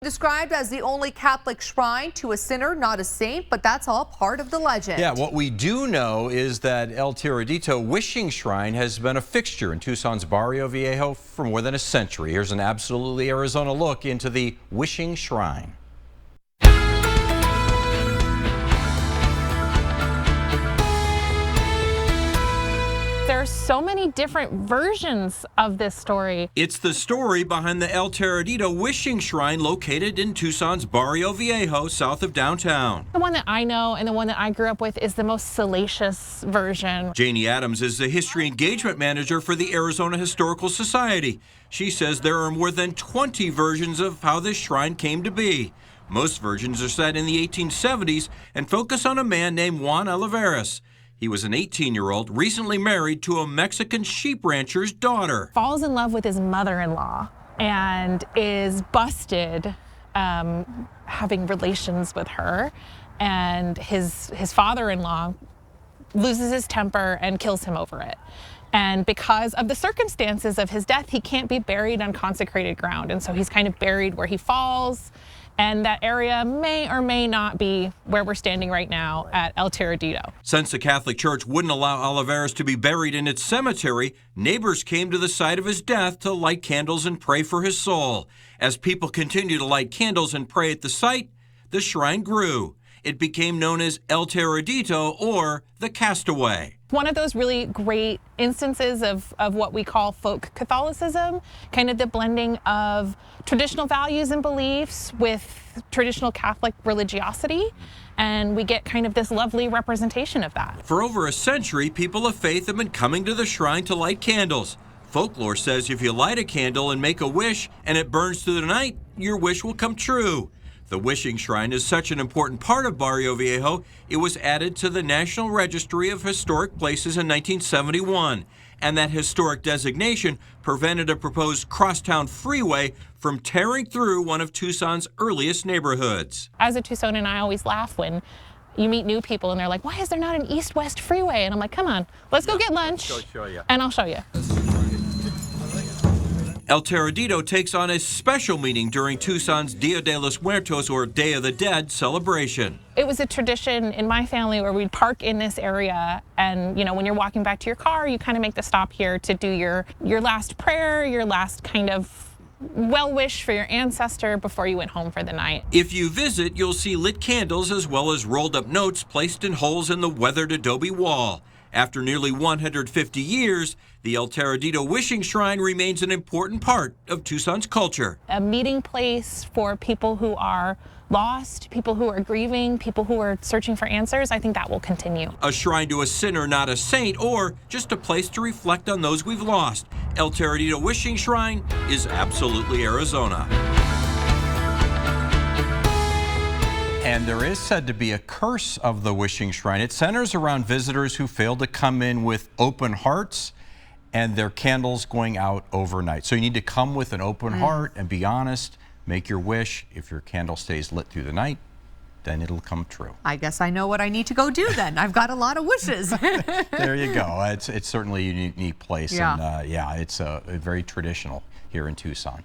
Described as the only Catholic shrine to a sinner, not a saint, but that's all part of the legend. Yeah, what we do know is that El Tiradito Wishing Shrine has been a fixture in Tucson's Barrio Viejo for more than a century. Here's an absolutely Arizona look into the Wishing Shrine. There's so many different versions of this story. It's the story behind the El Tiradito Wishing Shrine located in Tucson's Barrio Viejo, south of downtown. The one that I know and the one that I grew up with is the most salacious version. Janie Adams is the History Engagement Manager for the Arizona Historical Society. She says there are more than 20 versions of how this shrine came to be. Most versions are set in the 1870s and focus on a man named Juan Olivares. He was an 18-year-old, recently married to a Mexican sheep rancher's daughter. Falls in love with his mother-in-law and is busted having relations with her. And his father-in-law loses his temper and kills him over it. And because of the circumstances of his death, he can't be buried on consecrated ground. And so he's kind of buried where he falls. And that area may or may not be where we're standing right now at El Tiradito. Since the Catholic Church wouldn't allow Olivares to be buried in its cemetery, neighbors came to the site of his death to light candles and pray for his soul. As people continued to light candles and pray at the site, the shrine grew. It became known as El Tiradito, or the Castaway. One of those really great instances of what we call folk Catholicism, kind of the blending of traditional values and beliefs with traditional Catholic religiosity, and we get kind of this lovely representation of that. For over a century, people of faith have been coming to the shrine to light candles. Folklore says if you light a candle and make a wish and it burns through the night, your wish will come true. The Wishing Shrine is such an important part of Barrio Viejo, it was added to the National Registry of Historic Places in 1971. And that historic designation prevented a proposed crosstown freeway from tearing through one of Tucson's earliest neighborhoods. As a Tucsonan, I always laugh when you meet new people and they're like, why is there not an east-west freeway? And I'm like, come on, let's go get lunch, and I'll show you. El Tiradito takes on a special meaning during Tucson's Dia de los Muertos, or Day of the Dead, celebration. It was a tradition in my family where we'd park in this area, and when you're walking back to your car, you kind of make the stop here to do your last prayer, your last kind of well wish for your ancestor before you went home for the night. If you visit, you'll see lit candles as well as rolled up notes placed in holes in the weathered adobe wall. After nearly 150 years, the El Tiradito Wishing Shrine remains an important part of Tucson's culture. A meeting place for people who are lost, people who are grieving, people who are searching for answers. I think that will continue. A shrine to a sinner, not a saint, or just a place to reflect on those we've lost. El Tiradito Wishing Shrine is absolutely Arizona. And there is said to be a curse of the Wishing Shrine. It centers around visitors who fail to come in with open hearts and their candles going out overnight. So you need to come with an open heart and be honest, make your wish. If your candle stays lit through the night, then it'll come true. I guess I know what I need to go do then. I've got a lot of wishes. There you go. It's certainly a unique place. Yeah. And yeah, it's very traditional here in Tucson.